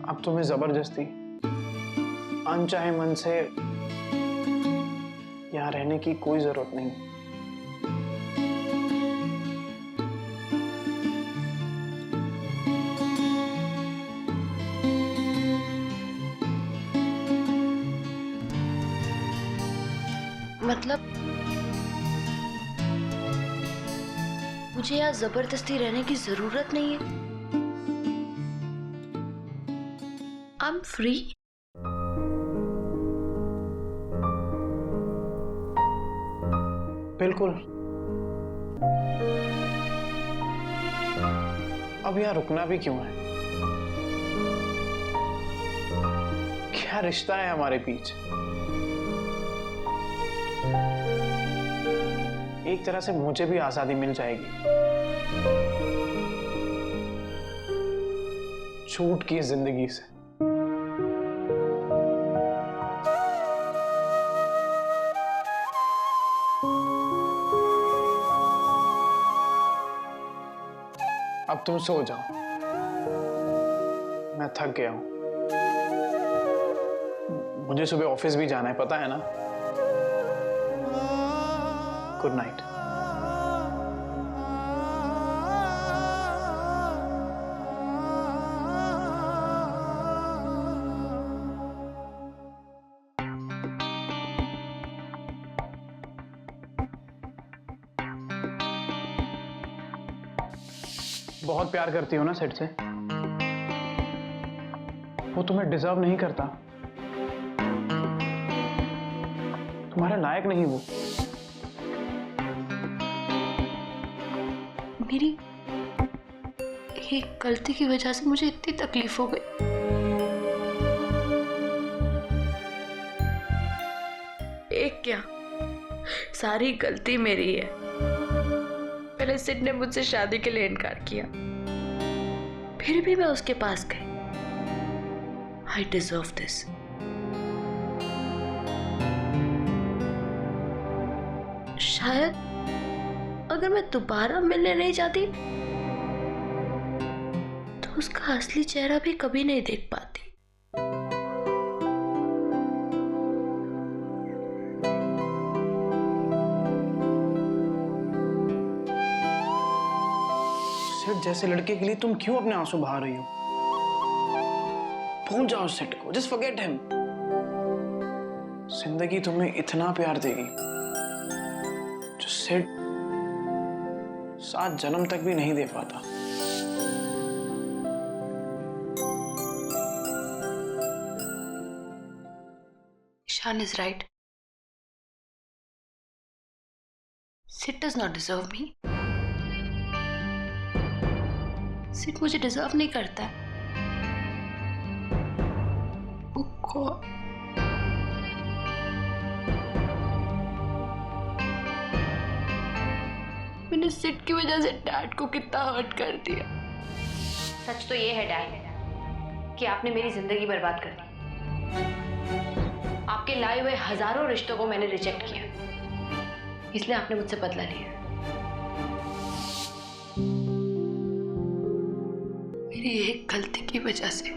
अब तुम्हें जबरदस्ती अनचाहे मन से यहाँ रहने की कोई जरूरत नहीं। मतलब मुझे यहाँ जबरदस्ती रहने की जरूरत नहीं है। आई एम फ्री। बिल्कुल। अब यहाँ रुकना भी क्यों है? क्या रिश्ता है हमारे बीच? एक तरह से मुझे भी आजादी मिल जाएगी छूट की जिंदगी से। अब तुम सो जाओ, मैं थक गया हूं। मुझे सुबह ऑफिस भी जाना है, पता है ना? Good night. बहुत प्यार करती हो ना सेठ से? वो तुम्हें डिजर्व नहीं करता, तुम्हारे लायक नहीं वो। मेरी एक गलती की वजह से मुझे इतनी तकलीफ हो गई। एक क्या, सारी गलती मेरी है। पहले सिड ने मुझसे शादी के लिए इनकार किया, फिर भी मैं उसके पास गई। I deserve this. शायद अगर मैं दोबारा मिलने नहीं जाती तो उसका असली चेहरा भी कभी नहीं देख पाती। सेठ जैसे लड़के के लिए तुम क्यों अपने आंसू बहा रही हो? भूल जाओ सेठ को, जस्ट फॉरगेट हिम। जिंदगी तुम्हें इतना प्यार देगी जो सेठ 7 जन्म तक भी नहीं दे पाता। Ishan is right. Sid does not deserve me. Sid मुझे डिजर्व नहीं करता है। मैंने सिड की वजह से डैड को कितना हर्ट कर दिया। सच तो ये है डैड कि आपने मेरी जिंदगी बर्बाद कर दी। आपके लाए हुए हजारों रिश्तों को मैंने रिजेक्ट किया, इसलिए आपने मुझसे बदला लिया। मेरी एक गलती की वजह से,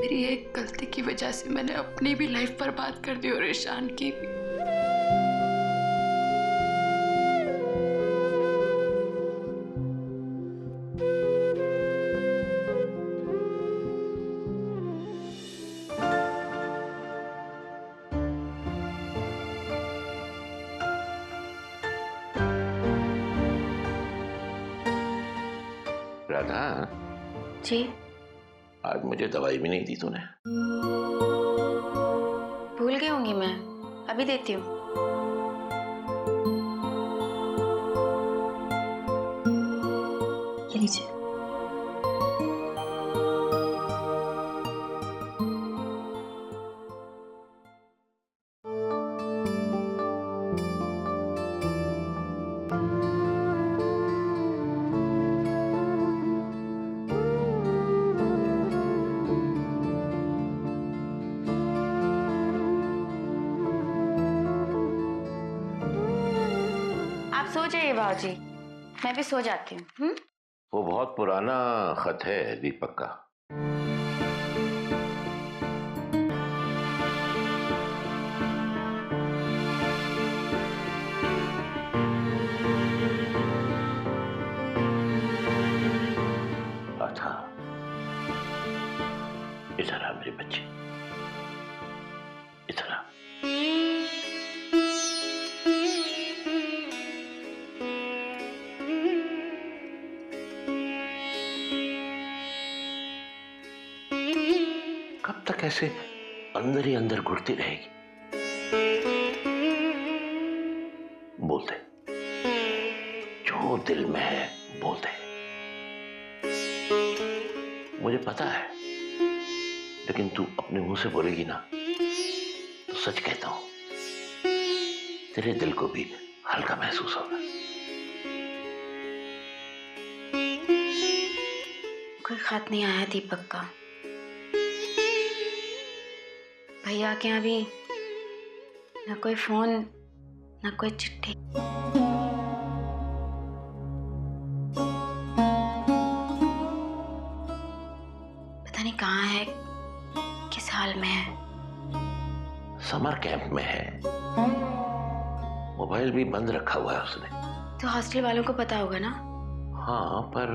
मेरी एक गलती की वजह से मैंने अपनी भी लाइफ बर्बाद कर दी और ईशान की भी। राधा जी आज मुझे दवाई भी नहीं दी तूने। भूल गई होंगी, मैं अभी देती हूँ। ये लीजिए। आप सो जाइए भाजी, मैं भी सो जाती हूँ। वो बहुत पुराना खत है दीपक का। था इधर आ मेरे बच्चे, इधर आ। कब तक ऐसे अंदर ही अंदर घुटती रहेगी? बोल दे, जो दिल में है बोल दे। मुझे पता है, लेकिन तू अपने मुंह से बोलेगी ना तो सच कहता हूं, तेरे दिल को भी हल्का महसूस होगा। कोई खत नहीं आया दीपक का। भैया के यहाँ भी ना कोई फोन ना कोई चिट्ठी। पता नहीं कहाँ है, किस हाल में है। समर कैंप में है, मोबाइल भी बंद रखा हुआ है उसने। तो हॉस्टल वालों को पता होगा ना। हाँ, पर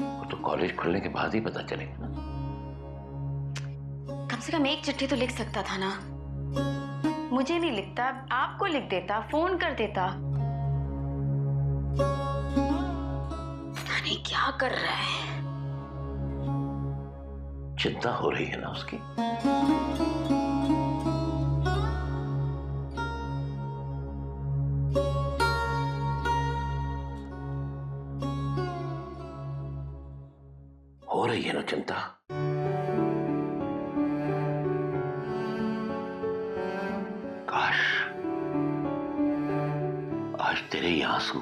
वो तो कॉलेज खुलने के बाद ही पता चलेगा ना। कम से कम एक चिट्ठी तो लिख सकता था ना। मुझे नहीं लिखता, आपको लिख देता, फोन कर देता। पता नहीं क्या कर रहा है। चिंता हो रही है ना उसकी। हो रही है ना चिंता। काश आज तेरे ये आंसू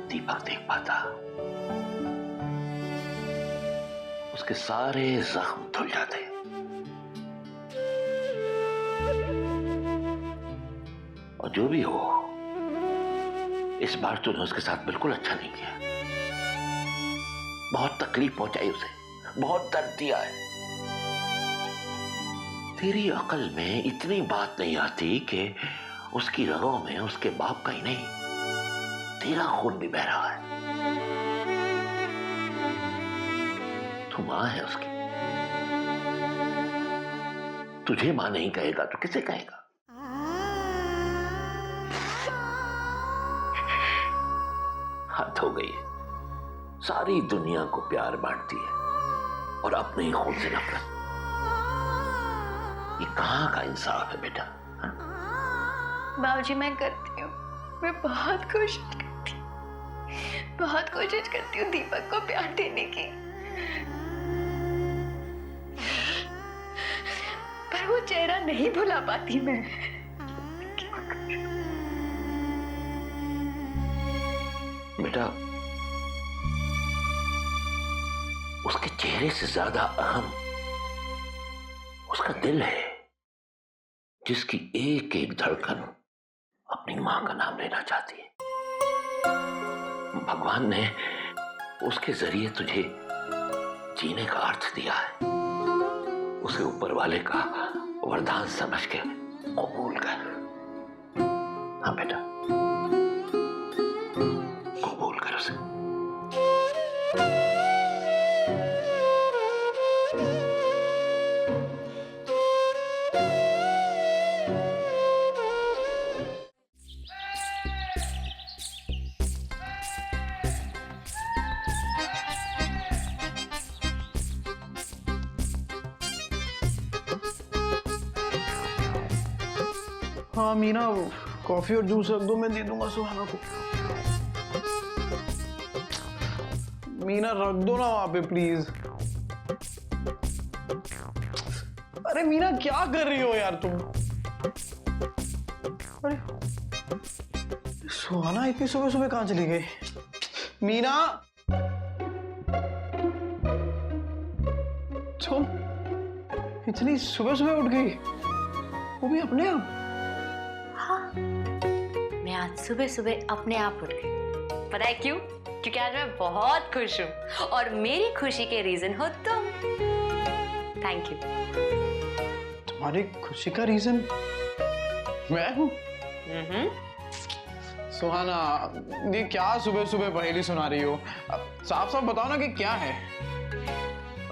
दीपक देख पाता, उसके सारे जख्म धुल जाते। और जो भी हो, इस बार तूने उसके साथ बिल्कुल अच्छा नहीं किया। बहुत तकलीफ पहुंचाई उसे, बहुत दर्द दिया है। तेरी अकल में इतनी बात नहीं आती कि उसकी रगों में उसके बाप का ही नहीं, तेरा खून भी बह रहा है। तू मां है उसकी, तुझे मां नहीं कहेगा तो किसे कहेगा? हद हो गई है। सारी दुनिया को प्यार बांटती है और अपने ही खून से नफरत। ये कहां का इंसाफ है बेटा? बाबूजी, मैं करती हूँ, मैं बहुत कोशिश करती हूँ दीपक को प्यार देने की, पर वो चेहरा नहीं भुला पाती मैं। बेटा, उसके चेहरे से ज्यादा अहम उसका दिल है, जिसकी एक एक धड़कन अपनी मां का नाम लेना चाहती है। भगवान ने उसके जरिए तुझे जीने का अर्थ दिया है। उसे ऊपर वाले का वरदान समझ के कबूल कर। हाँ बेटा, कबूल कर उसे। हाँ मीना, कॉफी और जूस रख दो, मैं दे दूंगा सुहाना को। मीना रख दो ना वहां पे प्लीज। अरे मीना क्या कर रही हो यार तुम? अरे सुहाना इतनी सुबह सुबह कहां चली गई? मीना, तुम इतनी सुबह सुबह उठ गई, वो भी अपने आप? हाँ, मैं आज सुबह सुबह अपने आप उठ गई, पता है क्यों? क्योंकि आज मैं बहुत खुश हूँ और मेरी खुशी के रीजन हो तुम। Thank you. तुम्हारी खुशी का रीजन मैं हूँ? सुहाना, ये क्या सुबह सुबह पहेली सुना रही हो? साफ साफ बताओ ना कि क्या है।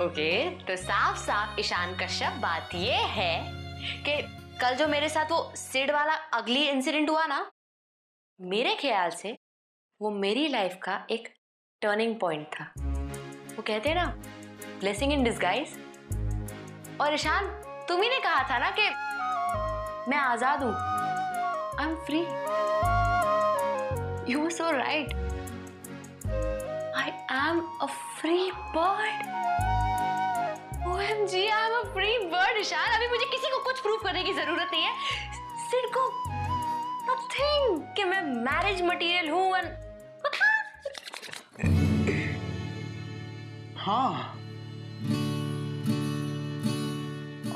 ओके, तो साफ साफ ईशान कश्यप, बात ये है कि कल जो मेरे साथ वो सिड वाला अगली इंसिडेंट हुआ ना, मेरे ख्याल से वो मेरी लाइफ का एक टर्निंग पॉइंट था। वो कहते हैं ना, ब्लेसिंग इन डिस्गाइज। और ईशान, तुम ही ने कहा था ना कि मैं आजाद हूं, I am free. You were so right, I am a free bird. OMG, I am a free bird, Ishaan. अभी मुझे किसी को कुछ प्रूफ करने की जरूरत नहीं है। सिड को nothing कि मैं मैरिज मटेरियल हूँ। हाँ,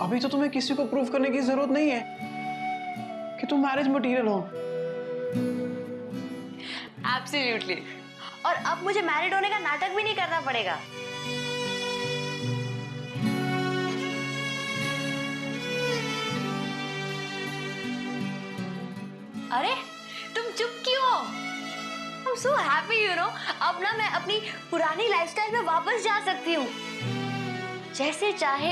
अभी तो तुम्हें किसी को प्रूफ करने की जरूरत नहीं है कि तुम मैरिज मटेरियल हो। Absolutely। और अब मुझे मैरिड होने का नाटक भी नहीं करना पड़ेगा। अरे तुम चुप क्यों? I'm so happy, you know। अब ना मैं अपनी पुरानी लाइफस्टाइल में वापस जा सकती हूँ, जैसे चाहे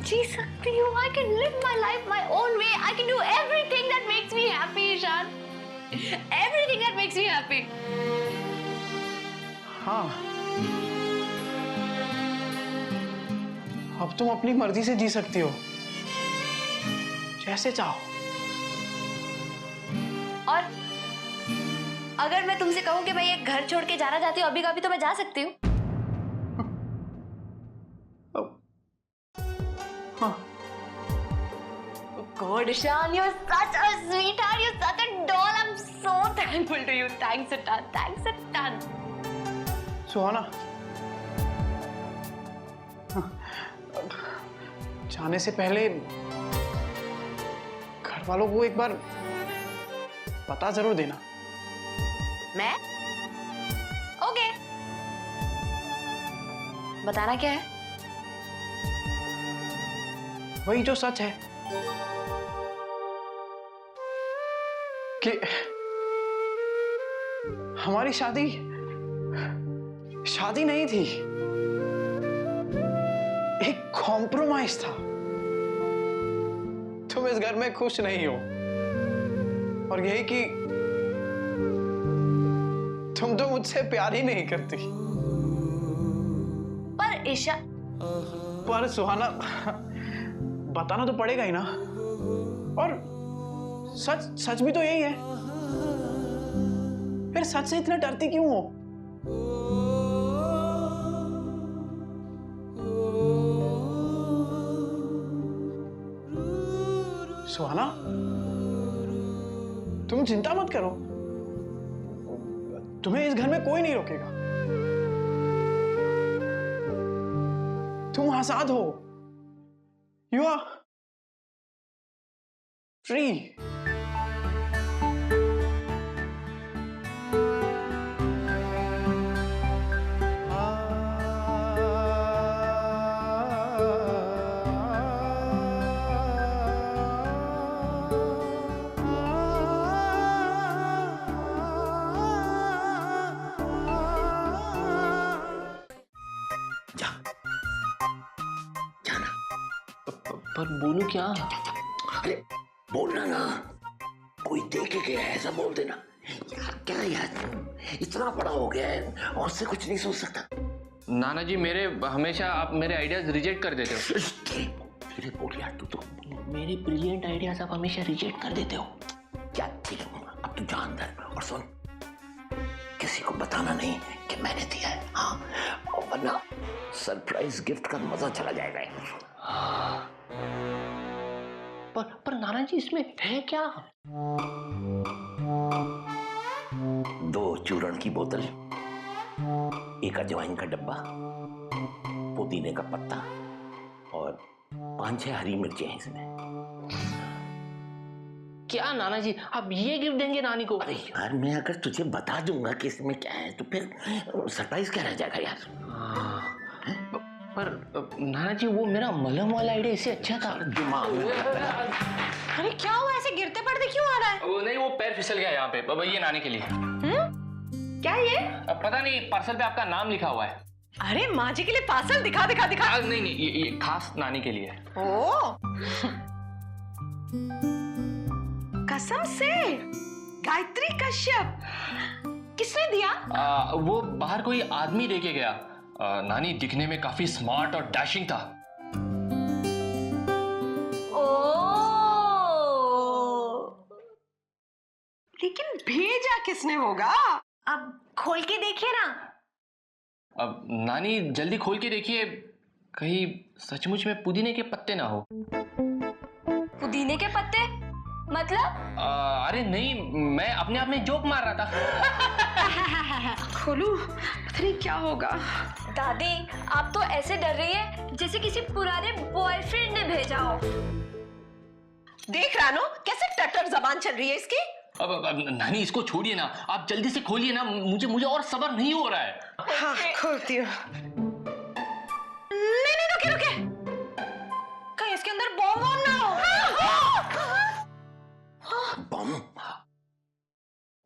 जी सकती हूँ। I can live my life my own way। I can do everything that makes me happy, Ishan. Everything that makes me happy। हाँ, अब तुम अपनी मर्जी से जी सकती हो, जैसे चाहो। और अगर मैं तुमसे कहूं कि मैं ये घर छोड़ के जाना चाहती हूँ अभी का अभी, तो मैं जा सकती हूँ। हाँ। God, Ishan, you're such a sweetheart, you're such a doll। I'm so thankful to you। Thanks a ton, thanks a ton। सुहाना, जाने से पहले घर वालों को एक बार पता जरूर देना। मैं? ओके। बताना क्या है? वही जो सच है कि हमारी शादी नहीं थी, एक कॉम्प्रोमाइज था। तुम इस घर में खुश नहीं हो, और यही कि तुम तो मुझसे प्यार ही नहीं करती। पर ईशा, पर सुहाना, बताना तो पड़ेगा ही ना। और सच भी तो यही है। फिर सच से इतना डरती क्यों हो? सुहाना, तुम चिंता मत करो, तुम्हें इस घर में कोई नहीं रोकेगा। तुम आजाद हो, यू आर फ्री। पर बोलूं क्या? अरे बोलना ना, कोई देखे गया है ऐसा बोल देना। यार क्या यार, इतना बड़ा हो गया है और उससे कुछ नहीं सोच सकता। नाना जी, हमेशा आप मेरे आइडियाज रिजेक्ट कर देते हो। धीरे बोल यार, तू तो मेरे ब्रिलियंट आइडियाज आप हमेशा रिजेक्ट कर देते हो। क्या ठीक है, अब तू जान दे। और सुन, किसी को बताना नहीं कि मैंने दिया है, हाँ, और वरना सरप्राइज गिफ्ट का मजा चला जाएगा। पर नाना जी, इसमें है क्या? 2 चूर्ण की बोतल, 1 अजवाइन का डब्बा, पुदीने का पत्ता और 5-6 हरी मिर्चें हैं इसमें। क्या नाना जी, आप ये गिफ्ट देंगे नानी को? अरे यार, मैं अगर तुझे बता दूंगा कि इसमें क्या है तो फिर सरप्राइज क्या रह जाएगा यार। पर नाना जी, वो मेरा मलहम वाला आइडिया इससे अच्छा था। दिमाग में अरे क्या हुआ, ऐसे गिरते पड़ते क्यों आ रहा है? वो नहीं, वो पैर फिसल गया यहाँ पे। अब ये नानी के लिए। क्या ये? अब पता नहीं, पार्सल पे आपका नाम लिखा हुआ है। अरे माँ जी के लिए पार्सल, दिखा दिखा दिखा। नहीं नहीं, ये खास नानी के लिए है। ओ कसम से, गायत्री कश्यप किसने दिया? वो बाहर कोई आदमी दे के गया। नानी दिखने में काफी स्मार्ट और डैशिंग था। लेकिन भेजा किसने होगा? अब खोल के देखिए ना। अब नानी जल्दी खोल के देखिए, कहीं सचमुच में पुदीने के पत्ते ना हो। पुदीने के पत्ते मतलब? अरे नहीं, मैं अपने आप में जोक मार रहा था। खोलू, पता नहीं क्या होगा। दादी, आप तो ऐसे डर रही है जैसे किसी पुराने बॉयफ्रेंड ने भेजा हो। देख रानो, कैसे टटर जबान चल रही है इसकी। अब नानी, इसको छोड़िए ना, आप जल्दी से खोलिए ना, मुझे और सब्र नहीं हो रहा है। हाँ, खोलती हूँ। नहीं, रुके रुके, कहीं इसके अंदर बॉम्ब वॉम्ब ना हो। बम?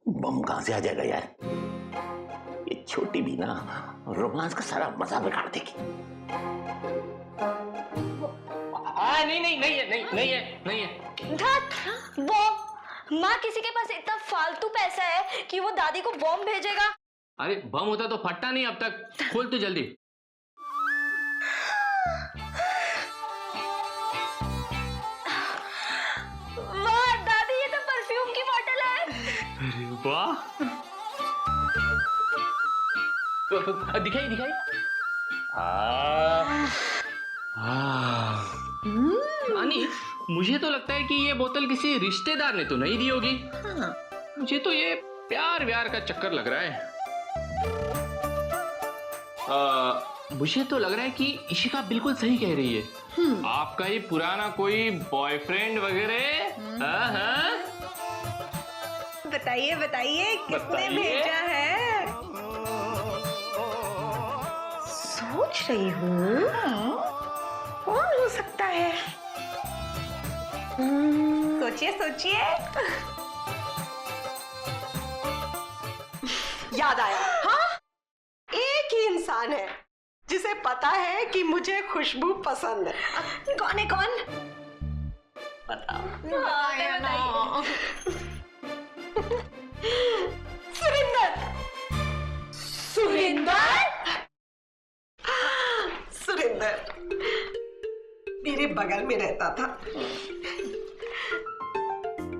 बम कहां से आ जाएगा यार? ये छोटी भी ना रोमांस का सारा मजा बिगाड़ देगी। नहीं है। बॉम्ब? माँ, किसी के पास इतना फालतू पैसा है कि वो दादी को बॉम्ब भेजेगा? अरे बम होता तो फटता नहीं अब तक। खोल तू जल्दी। वाह दादी, ये तो परफ्यूम की बोतल है। अरे वाह, दिखाई। नानी, मुझे तो लगता है कि ये बोतल किसी रिश्तेदार ने तो नहीं दी होगी। मुझे तो ये प्यार व्यार का चक्कर लग रहा है। मुझे तो लग रहा है कि इशिका बिल्कुल सही कह रही है। आपका ही पुराना कोई बॉयफ्रेंड वगैरह। हाँ? बताइए बताइए, किसने भेजा है? सोच रही हूँ कौन हो सकता है। सोचिए। याद आया। हाँ, एक ही इंसान है जिसे पता है कि मुझे खुशबू पसंद है। कौन है? कौन? बताओ। बताइए। सुरेंदर मेरे बगल में रहता था।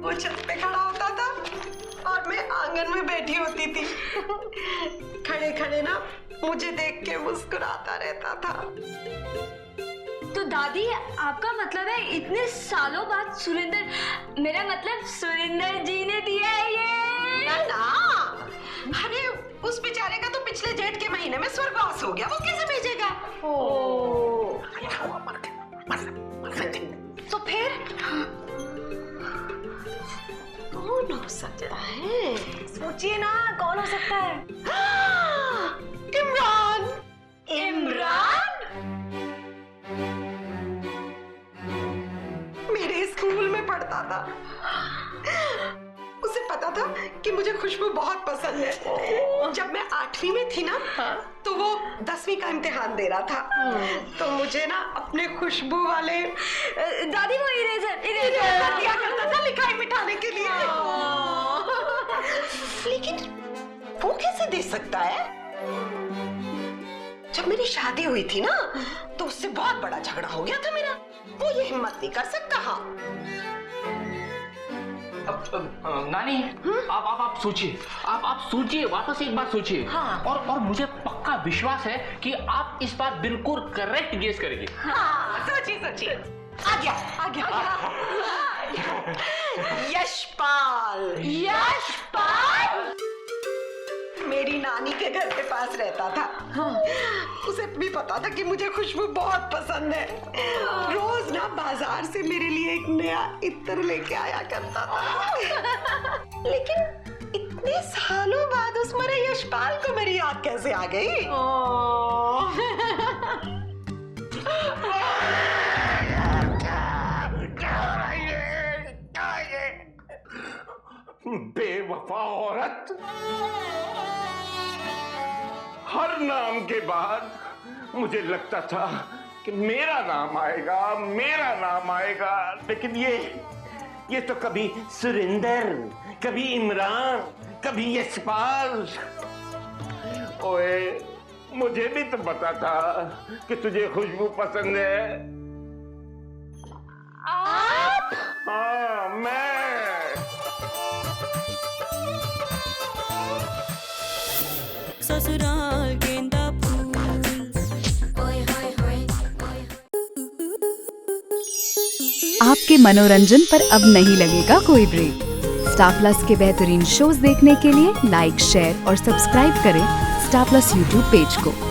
वो छत पे खड़ा होता था और मैं आंगन में बैठी होती थी। खड़े खड़े ना मुझे देख के मुस्कुराता रहता था। तो दादी, आपका मतलब है इतने सालों बाद सुरेंदर, मेरा मतलब सुरेंदर जी ने दिया है ये? ना, अरे उस बेचारे का तो पिछले जेठ के महीने में स्वर्गवास हो गया, वो कैसे भेजेगा? तो फिर कौन हो सकता है? सोचिए ना, कौन हो सकता है? इमरान। मेरे स्कूल में पढ़ता था। उसे पता था कि मुझे खुशबू बहुत पसंद है। जब मैं 8वीं में थी ना, तो वो 10वीं का इम्तिहान दे रहा था। तो मुझे ना अपने खुशबू वाले दादी, वो इरेजर दिया करता था लिखाई मिटाने के लिए। लेकिन वो कैसे दे सकता है? जब मेरी शादी हुई थी ना, तो उससे बहुत बड़ा झगड़ा हो गया था मेरा। वो ये हिम्मत नहीं कर सकता। हाँ, नानी, आप सोचिए, आप सोचिए, वापस एक बार सोचिए। हाँ। और मुझे पक्का विश्वास है कि आप इस बार बिल्कुल करेक्ट गेस करेंगे। हाँ, सोचिए। आ गया। यशपाल। मेरी नानी के घर के पास रहता था। उसे भी पता था कि मुझे खुशबू बहुत पसंद है। रोज ना बाजार से मेरे लिए एक नया इत्र लेके आया करता था। लेकिन इतने सालों बाद उस मरे यशपाल को मेरी याद कैसे आ गई? बेवफा औरत, हर नाम के बाद मुझे लगता था कि मेरा नाम आएगा, लेकिन ये तो कभी सुरिंदर, कभी इमरान, कभी यशपाल। ओए, मुझे भी तो पता था कि तुझे खुशबू पसंद है। आप? हाँ, मैं। ससुराल गेंदा फूल। आपके मनोरंजन पर अब नहीं लगेगा कोई ब्रेक। स्टार प्लस के बेहतरीन शोज देखने के लिए लाइक, शेयर और सब्सक्राइब करें स्टार प्लस यूट्यूब पेज को।